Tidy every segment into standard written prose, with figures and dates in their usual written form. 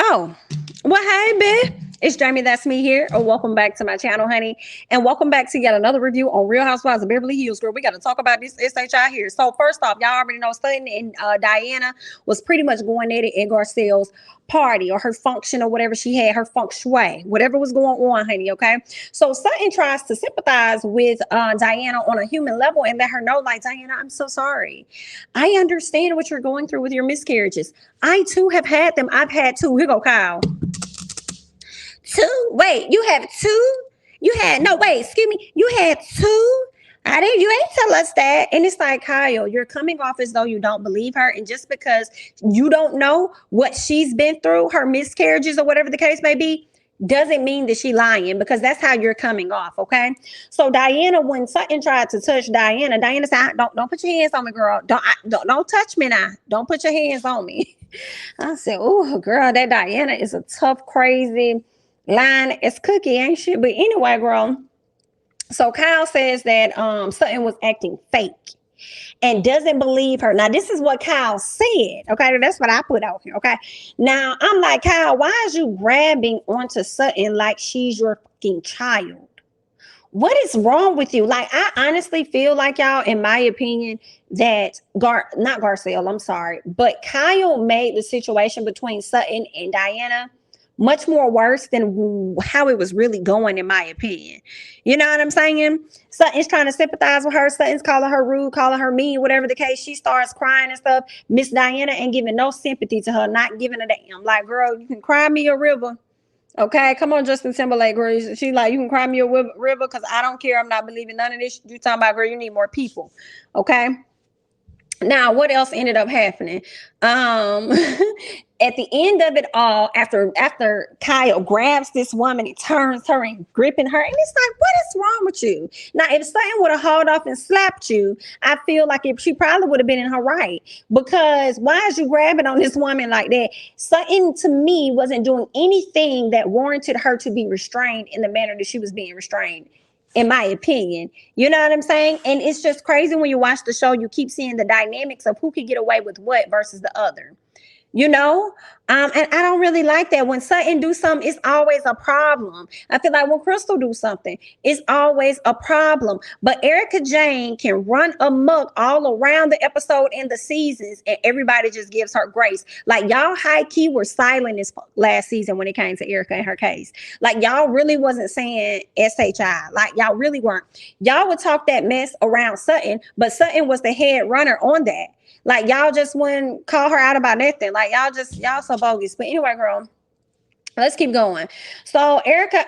Oh, well, hey, babe. It's Jamie, that's me here. Oh, welcome back to my channel, honey. And welcome back to yet another review on Real Housewives of Beverly Hills, girl. We got to talk about this SHI here. So first off, y'all already know Sutton and Diana was pretty much going at it at Garcelle's party or her function or whatever she had, her feng shui, whatever was going on, honey, okay? So Sutton tries to sympathize with Diana on a human level and let her know, like, Diana, I'm so sorry. I understand what you're going through with your miscarriages. I, too, have had them. I've had two. Here go, Kyle. Two? Wait, you have two? You had, no, wait, excuse me. You had two? You ain't tell us that. And it's like, Kyle, you're coming off as though you don't believe her. And just because you don't know what she's been through, her miscarriages or whatever the case may be, doesn't mean that she lying, because that's how you're coming off, okay? So Diana, when Sutton tried to touch Diana said, don't put your hands on me, girl. Don't touch me now. Don't put your hands on me. I said, oh, girl, that Diana is a tough, crazy line as cookie, ain't she? But anyway, girl. So Kyle says that Sutton was acting fake and doesn't believe her. Now, this is what Kyle said, okay? That's what I put out here, okay? Now, I'm like, Kyle, why is you grabbing onto Sutton like she's your fucking child? What is wrong with you? Like, I honestly feel like, y'all, in my opinion, that not Garcelle, I'm sorry, but Kyle made the situation between Sutton and Diana much more worse than how it was really going, in my opinion. You know what I'm saying? Sutton's trying to sympathize with her. Sutton's calling her rude, calling her mean, whatever the case. She starts crying and stuff. Miss Diana ain't giving no sympathy to her, not giving a damn. Like, girl, you can cry me a river. Okay, come on, Justin Timberlake, girl. She like, you can cry me a river because I don't care. I'm not believing none of this you talking about, girl. You need more people. Okay. Now, what else ended up happening? At the end of it all, after Kyle grabs this woman, he turns her and gripping her, and it's like, what is wrong with you? Now, if Sutton would have hauled off and slapped you, I feel like she probably would have been in her right, because why is you grabbing on this woman like that? Sutton, to me, wasn't doing anything that warranted her to be restrained in the manner that she was being restrained, in my opinion. You know what I'm saying? And it's just crazy when you watch the show, you keep seeing the dynamics of who can get away with what versus the other. You know, and I don't really like that. When Sutton do something, it's always a problem. I feel like when Crystal do something, it's always a problem. But Erika Jayne can run amok all around the episode and the seasons, and everybody just gives her grace. Like, y'all high key were silent this last season when it came to Erika and her case. Like, y'all really wasn't saying SHI. Like, y'all really weren't. Y'all would talk that mess around Sutton, but Sutton was the head runner on that. Like, y'all just wouldn't call her out about nothing. Like, y'all so bogus. But anyway, girl, let's keep going. So Erika,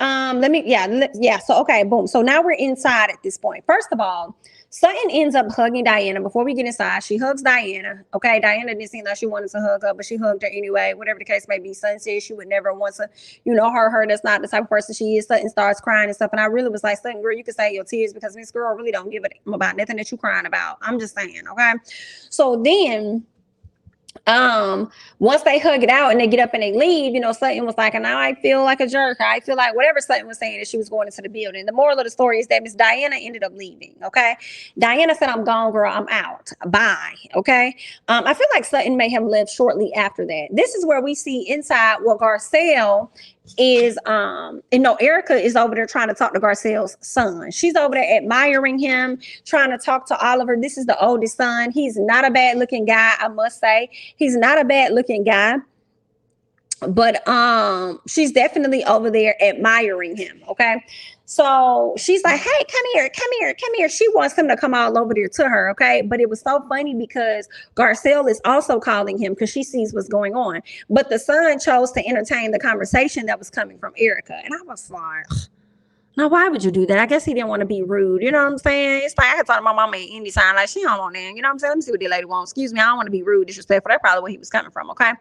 so okay, boom. So now we're inside at this point. First of all, Sutton ends up hugging Diana. Before we get inside, she hugs Diana. Okay, Diana didn't seem like she wanted to hug her, but she hugged her anyway. Whatever the case may be, Sutton said she would never want to, hurt her. That's not the type of person she is. Sutton starts crying and stuff, and I really was like, Sutton, girl, you can say your tears, because this girl really don't give a damn about nothing that you crying about. I'm just saying, okay? So then, once they hug it out and they get up and they leave, Sutton was like, and now I feel like a jerk. I feel like whatever Sutton was saying, that she was going into the building. The moral of the story is that Miss Diana ended up leaving. Okay. Diana said, I'm gone, girl. I'm out. Bye. Okay. I feel like Sutton may have left shortly after that. This is where we see inside what Garcelle is, Erika is over there trying to talk to Garcelle's son. She's over there admiring him, trying to talk to Oliver. This is the oldest son. He's not a bad looking guy, I must say. He's not a bad looking guy, but she's definitely over there admiring him. Okay. So she's like, hey, come here. She wants him to come all over there to her. Okay. But it was so funny because Garcelle is also calling him because she sees what's going on. But the son chose to entertain the conversation that was coming from Erika. And I was like, now, why would you do that? I guess he didn't want to be rude. You know what I'm saying? It's like I had talked to my mama at any time. Like, she don't want that. You know what I'm saying? Let me see what the lady wants. Excuse me. I don't want to be rude, disrespectful. That's probably where he was coming from. Okay.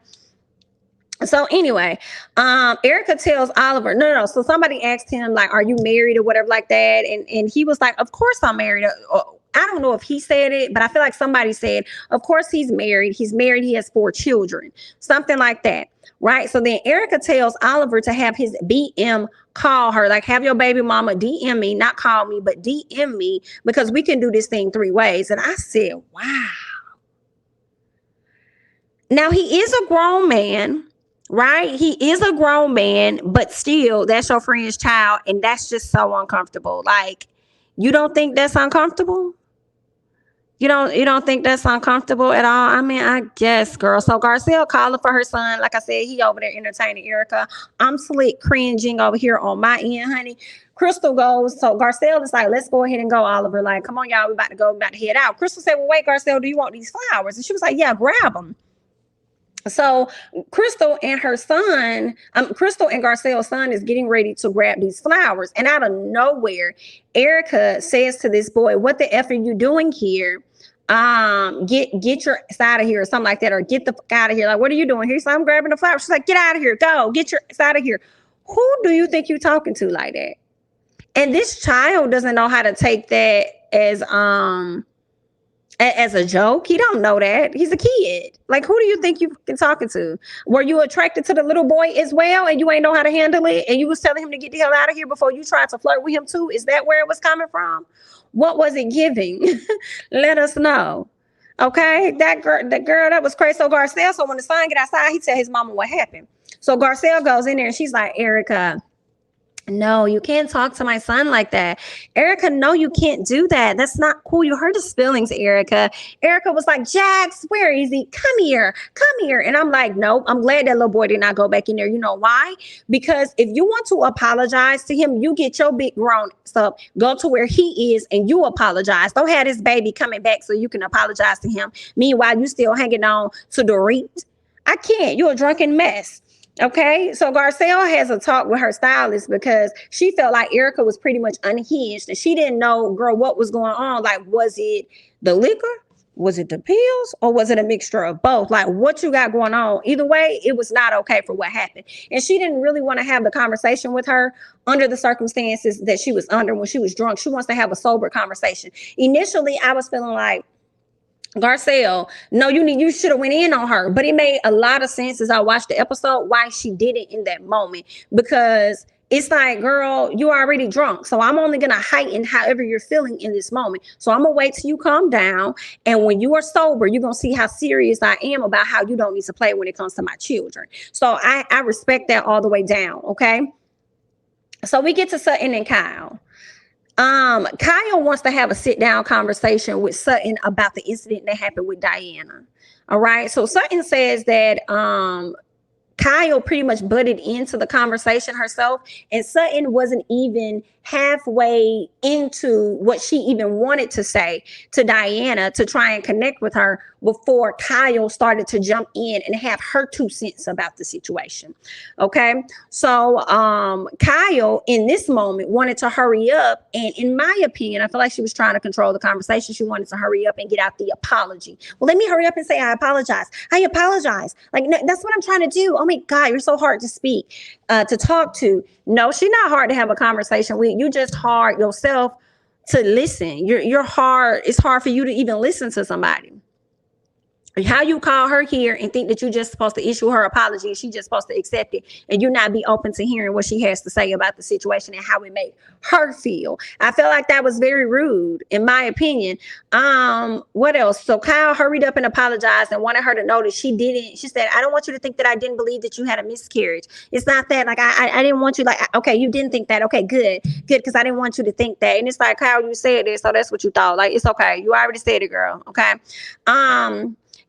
So anyway, Erika tells Oliver, no. So somebody asked him, like, are you married or whatever like that? And he was like, of course I'm married. I don't know if he said it, but I feel like somebody said, of course he's married. He's married. He has 4 children, something like that. Right. So then Erika tells Oliver to have his BM call her, like, have your baby mama DM me, not call me, but DM me, because we can do this thing 3 ways. And I said, wow. Now he is a grown man. right? He is a grown man, but still, that's your friend's child, and that's just so uncomfortable. Like, you don't think that's uncomfortable? You don't think that's uncomfortable at all? I mean, I guess, girl. So Garcelle calling for her son. Like I said, he over there entertaining Erika. I'm slick cringing over here on my end, honey. Crystal goes, so Garcelle is like, let's go ahead and go, Oliver. Like, come on, y'all, we about to go, we about to head out. Crystal said, well, wait, Garcelle, do you want these flowers? And she was like, yeah, grab them. So Crystal and Garcelle's son is getting ready to grab these flowers. And out of nowhere, Erika says to this boy, what the F are you doing here? Get your ass out of here or something like that, or get the fuck out of here. Like, what are you doing here? So I'm grabbing the flowers. She's like, get out of here. Go, get your ass out of here. Who do you think you're talking to like that? And this child doesn't know how to take that as a joke. He don't know that. He's a kid. Like, who do you think you been talking to? Were you attracted to the little boy as well and you ain't know how to handle it, and you was telling him to get the hell out of here before you tried to flirt with him too? Is that where it was coming from? What was it giving? Let us know. Okay, that girl that was crazy. So Garcelle, so when the son get outside, he tell his mama what happened. So Garcelle goes in there and she's like, Erika, no, you can't talk to my son like that. Erika, no, you can't do that. That's not cool. You hurt his feelings, Erika. Erika was like, Jax, where is he? Come here. Come here. And I'm like, nope. I'm glad that little boy did not go back in there. You know why? Because if you want to apologize to him, you get your big grown up, go to where he is, and you apologize. Don't have this baby coming back so you can apologize to him. Meanwhile, you still hanging on to Dorit. I can't. You're a drunken mess. Okay, so Garcelle has a talk with her stylist because she felt like Erika was pretty much unhinged and she didn't know, girl, what was going on. Like, was it the liquor? Was it the pills? Or was it a mixture of both? Like, what you got going on? Either way, it was not okay for what happened. And she didn't really want to have the conversation with her under the circumstances that she was under when she was drunk. She wants to have a sober conversation. Initially, I was feeling like, Garcelle, no, you should have went in on her. But it made a lot of sense as I watched the episode why she did it in that moment. Because it's like, girl, you already drunk. So I'm only going to heighten however you're feeling in this moment. So I'm going to wait till you calm down. And when you are sober, you're going to see how serious I am about how you don't need to play when it comes to my children. So I respect that all the way down. Okay. So we get to Sutton and Kyle. Kyle wants to have a sit down conversation with Sutton about the incident that happened with Diana. All right. So Sutton says that Kyle pretty much butted into the conversation herself, and Sutton wasn't even halfway into what she even wanted to say to Diana to try and connect with her before Kyle started to jump in and have her 2 cents about the situation. Okay. So Kyle in this moment wanted to hurry up, and in my opinion, I feel like she was trying to control the conversation. She wanted to hurry up and get out the apology. Well, let me hurry up and say I apologize. I apologize. Like, no, that's what I'm trying to do. Oh my God, you're so hard to speak, to talk to. No, she's not hard to have a conversation with. You just hard yourself to listen. You're hard. It's hard for you to even listen to somebody. How you call her here and think that you're just supposed to issue her apology and she's just supposed to accept it, and you not be open to hearing what she has to say about the situation and how it made her feel. I felt like that was very rude, in my opinion. What else? So Kyle hurried up and apologized and wanted her to know that she didn't. She said, I don't want you to think that I didn't believe that you had a miscarriage. It's not that. Like, I didn't want you, like, okay, you didn't think that. Okay, good, because I didn't want you to think that. And it's like, Kyle, you said this, so that's what you thought. Like, it's okay. You already said it, girl. Okay.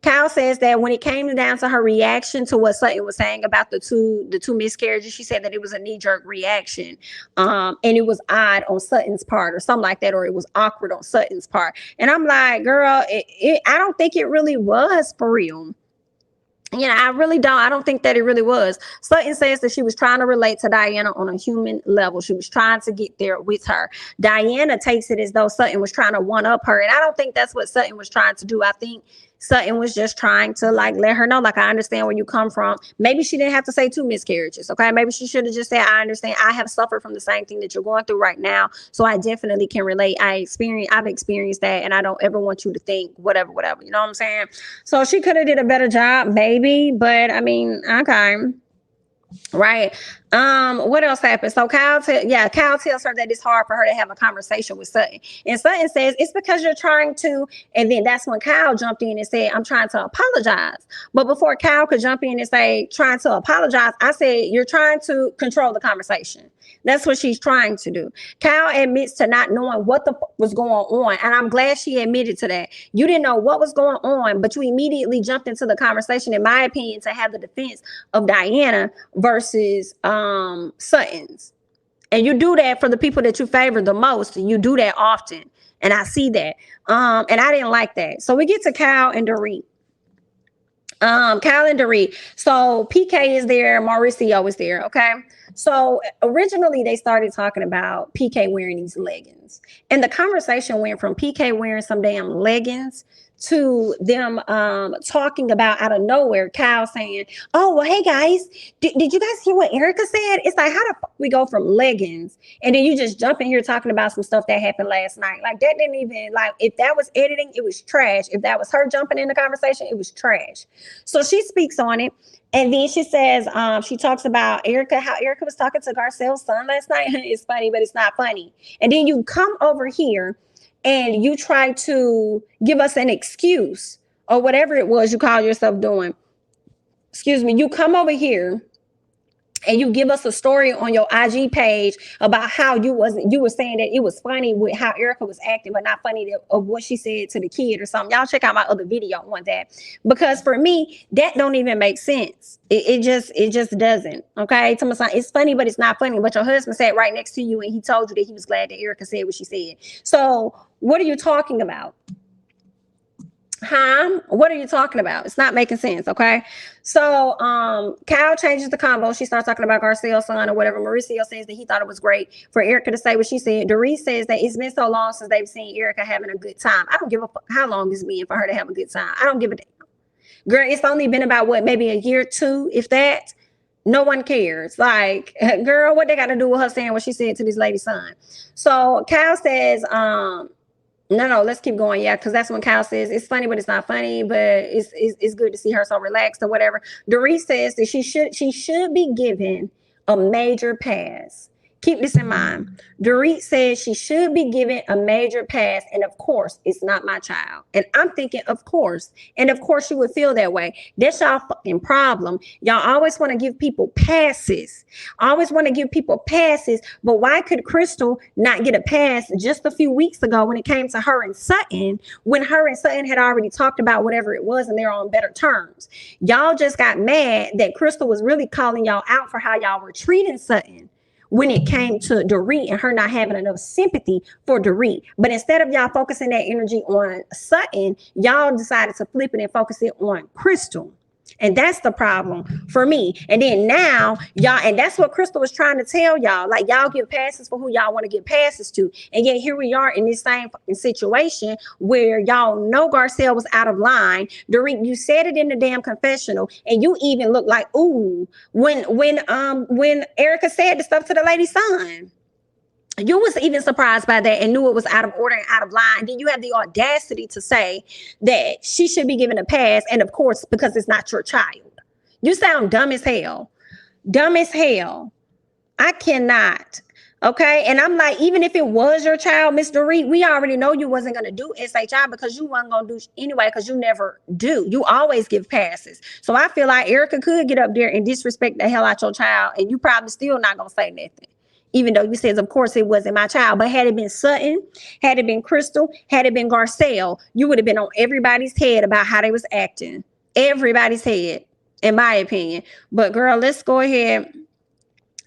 Kyle says that when it came down to her reaction to what Sutton was saying about the two miscarriages, she said that it was a knee-jerk reaction. And it was odd on Sutton's part or something like that, or it was awkward on Sutton's part. And I'm like, girl, I don't think it really was for real. I really don't. I don't think that it really was. Sutton says that she was trying to relate to Diana on a human level. She was trying to get there with her. Diana takes it as though Sutton was trying to one-up her. And I don't think that's what Sutton was trying to do. I think Sutton was just trying to, like, let her know, like, I understand where you come from. Maybe she didn't have to say 2 miscarriages. Okay. Maybe she should have just said, I understand. I have suffered from the same thing that you're going through right now. So I definitely can relate. I've experienced that. And I don't ever want you to think whatever. You know what I'm saying? So she could have did a better job, maybe. But I mean, okay. Right. What else happened? So Kyle tells her that it's hard for her to have a conversation with Sutton. And Sutton says, it's because you're trying to, and then that's when Kyle jumped in and said, I'm trying to apologize. But before Kyle could jump in and say, trying to apologize, I said, you're trying to control the conversation. That's what she's trying to do. Kyle admits to not knowing what the was going on. And I'm glad she admitted to that. You didn't know what was going on, but you immediately jumped into the conversation, in my opinion, to have the defense of Diana versus Sutton's. And you do that for the people that you favor the most. You do that often. And I see that. And I didn't like that. So we get to Kyle and Dorit. Kyle and Dorit. So PK is there, Mauricio is there. Okay. So originally they started talking about PK wearing these leggings. And the conversation went from PK wearing some damn leggings to them talking about out of nowhere, Kyle saying, oh, well, hey guys, did you guys hear what Erika said? It's like, how the fuck we go from leggings and then you just jump in here talking about some stuff that happened last night? Like that didn't even, like, if that was editing, it was trash. If that was her jumping in the conversation, it was trash. So she speaks on it. And then she says, she talks about Erika, how Erika was talking to Garcelle's son last night. It's funny, but it's not funny. And then you come over here and you try to give us an excuse or whatever it was you call yourself doing. Excuse me. You come over here and you give us a story on your IG page about how you were saying that it was funny with how Erika was acting, but not funny of what she said to the kid or something. Y'all check out my other video on that, because for me, that don't even make sense. It just doesn't. Okay. It's funny, but it's not funny. But your husband sat right next to you and he told you that he was glad that Erika said what she said. So what are you talking about? What are you talking about? It's not making sense. Okay. So Kyle changes the convo. She starts talking about Garcelle's son or whatever. Mauricio says that he thought it was great for Erika to say what she said. Dorit says that it's been so long since they've seen Erika having a good time. I don't give a fuck how long it's been for her to have a good time. I don't give a damn. Girl, it's only been about what, maybe a year or two, if that. No one cares. Like, girl, what they got to do with her saying what she said to this lady's son? So Kyle says, no, let's keep going. Yeah, because that's when Kyle says it's funny, but it's not funny, but it's good to see her so relaxed or whatever. Dorit says that she should be given a major pass. Keep this in mind. Dorit says she should be given a major pass. And of course, it's not my child. And I'm thinking, of course. And of course, you would feel that way. That's y'all fucking problem. Y'all always want to give people passes. Always want to give people passes. But why could Crystal not get a pass just a few weeks ago when it came to her and Sutton, when her and Sutton had already talked about whatever it was and they're on better terms? Y'all just got mad that Crystal was really calling y'all out for how y'all were treating Sutton when it came to Dorit and her not having enough sympathy for Dorit. But instead of y'all focusing that energy on Sutton, y'all decided to flip it and focus it on Crystal. And that's the problem for me. And then now y'all, and that's what Crystal was trying to tell y'all, like y'all give passes for who y'all want to give passes to. And yet here we are in this same situation where y'all know Garcelle was out of line. Dorit, you said it in the damn confessional, and you even look like, ooh, when Erika said the stuff to the lady's son. You was even surprised by that and knew it was out of order and out of line. Then you have the audacity to say that she should be given a pass. And of course, because it's not your child. You sound dumb as hell. Dumb as hell. I cannot. Okay. And I'm like, even if it was your child, Miss Dorit, we already know you wasn't going to do SHI because you wasn't going to do anyway, because you never do. You always give passes. So I feel like Erika could get up there and disrespect the hell out your child, and you probably still not going to say nothing. Even though you says, of course, it wasn't my child. But had it been Sutton, had it been Crystal, had it been Garcelle, you would have been on everybody's head about how they was acting. Everybody's head, in my opinion. But girl, let's go ahead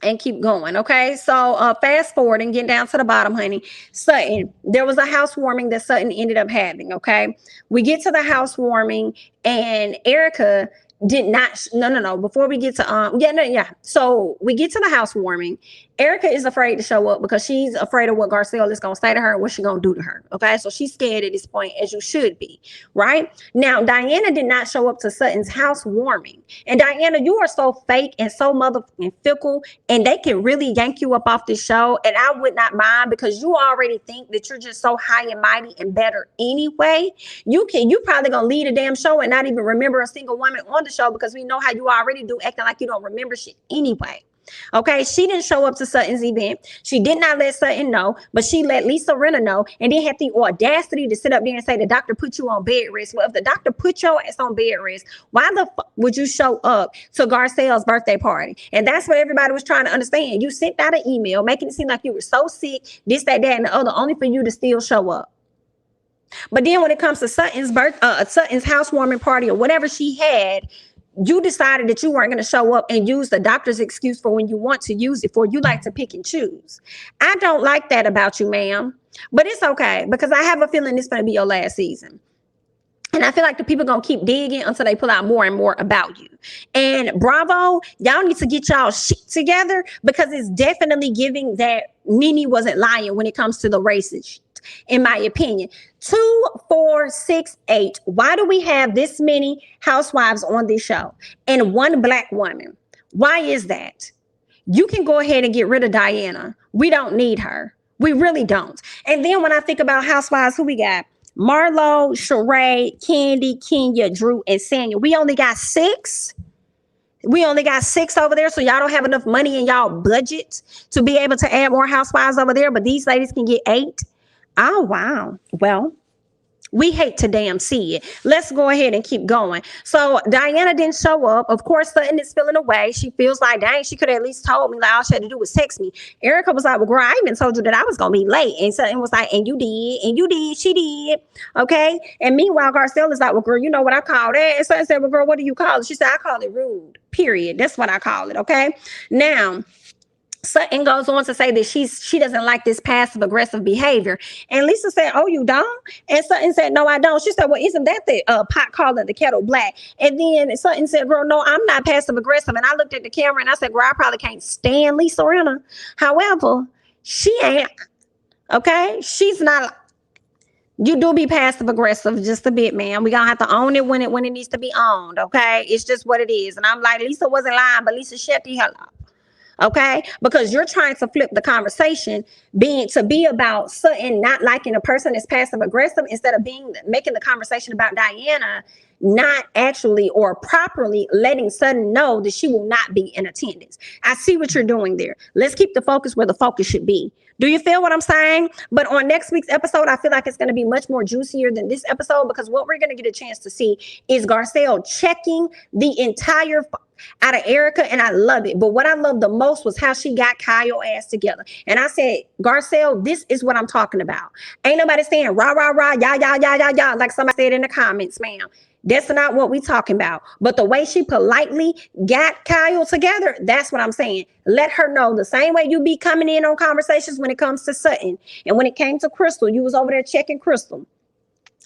and keep going. Okay. So fast forward and get down to the bottom, honey. Sutton, there was a housewarming that Sutton ended up having. Okay. We get to the housewarming and Erika did not, no. Before we get to, So we get to the housewarming. Erika is afraid to show up because she's afraid of what Garcelle is going to say to her and what she's going to do to her. Okay. So she's scared at this point, as you should be. Right now, Diana did not show up to Sutton's housewarming. And Diana, you are so fake and so motherfucking fickle, and they can really yank you up off this show. And I would not mind, because you already think that you're just so high and mighty and better anyway. You probably going to lead a damn show and not even remember a single woman on the show, because we know how you already do, acting like you don't remember shit anyway. Okay, she didn't show up to Sutton's event. She did not let Sutton know, but she let Lisa Rinna know, and then had the audacity to sit up there and say the doctor put you on bed rest. Well, if the doctor put your ass on bed rest, why the fuck would you show up to Garcelle's birthday party? And that's what everybody was trying to understand. You sent out an email making it seem like you were so sick, this, that, and the other, only for you to still show up. But then when it comes to Sutton's housewarming party or whatever she had, you decided that you weren't going to show up and use the doctor's excuse for when you want to use it for. You like to pick and choose. I don't like that about you, ma'am. But it's okay, because I have a feeling it's going to be your last season. And I feel like the people going to keep digging until they pull out more and more about you. And bravo, y'all need to get y'all shit together, because it's definitely giving that Nene wasn't lying when it comes to the racist, in my opinion. 2, 4, 6, 8. Why do we have this many housewives on this show and one black woman? Why is that? You can go ahead and get rid of Diana. We don't need her. We really don't. And then when I think about housewives, who we got? Marlo, Sheree, Candy, Kenya, Drew, and Sanya. We only got 6. We only got 6 over there, so y'all don't have enough money in y'all budget to be able to add more housewives over there, but these ladies can get 8. Oh, wow. Well, we hate to damn see it. Let's go ahead and keep going. So Diana didn't show up. Of course, Sutton is feeling away. She feels like, dang, she could have at least told me. Like, all she had to do was text me. Erika was like, well, girl, I even told you that I was going to be late. And Sutton was like, and you did, she did. Okay. And meanwhile, Garcelle is like, well, girl, you know what I call that? And Sutton said, well, girl, what do you call it? She said, I call it rude, period. That's what I call it. Okay. Now, Sutton goes on to say that she doesn't like this passive aggressive behavior. And Lisa said, oh, you don't? And Sutton said, no, I don't. She said, well, isn't that the pot calling the kettle black? And then Sutton said, girl, no, I'm not passive aggressive. And I looked at the camera and I said, girl, I probably can't stand Lisa Rinna. However, she ain't. Okay. She's not. You do be passive aggressive just a bit, man. We gonna have to own it when it needs to be owned. Okay. It's just what it is. And I'm like, Lisa wasn't lying, but Lisa shut the hell up. Okay, because you're trying to flip the conversation to be about Sutton not liking a person that's passive aggressive, instead of making the conversation about Diana not actually or properly letting Sutton know that she will not be in attendance. I see what you're doing there. Let's keep the focus where the focus should be. Do you feel what I'm saying? But on next week's episode, I feel like it's going to be much more juicier than this episode, because what we're going to get a chance to see is Garcelle checking the entire out of Erika, and I love it. But what I love the most was how she got Kyle ass together. And I said, Garcelle, this is what I'm talking about. Ain't nobody saying rah, rah, rah, yah, like somebody said in the comments, ma'am. That's not what we talking about. But the way she politely got Kyle together, that's what I'm saying. Let her know the same way you be coming in on conversations when it comes to Sutton. And when it came to Crystal, you was over there checking Crystal,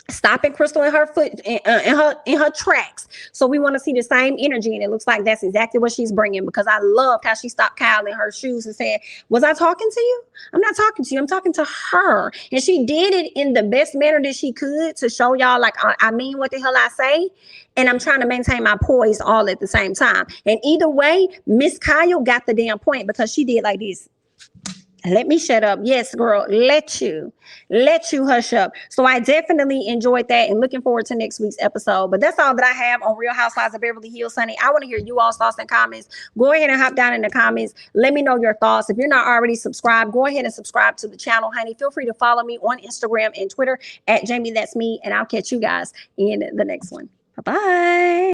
stopping Crystal in her foot, in her tracks. So we want to see the same energy, and it looks like that's exactly what she's bringing, because I loved how she stopped Kyle in her shoes and said, was I talking to you? I'm not talking to you. I'm talking to her. And she did it in the best manner that she could to show y'all, like, I mean what the hell I say, and I'm trying to maintain my poise all at the same time. And either way, Miss Kyle got the damn point, because she did like this. Let me shut up. Yes, girl, let you hush up. So I definitely enjoyed that, and looking forward to next week's episode. But that's all that I have on Real Housewives of Beverly Hills, honey. I want to hear you all's thoughts and comments. Go ahead and hop down in the comments. Let me know your thoughts. If you're not already subscribed, go ahead and subscribe to the channel, honey. Feel free to follow me on Instagram and Twitter at jamithatsme, and I'll catch you guys in the next one. Bye-bye.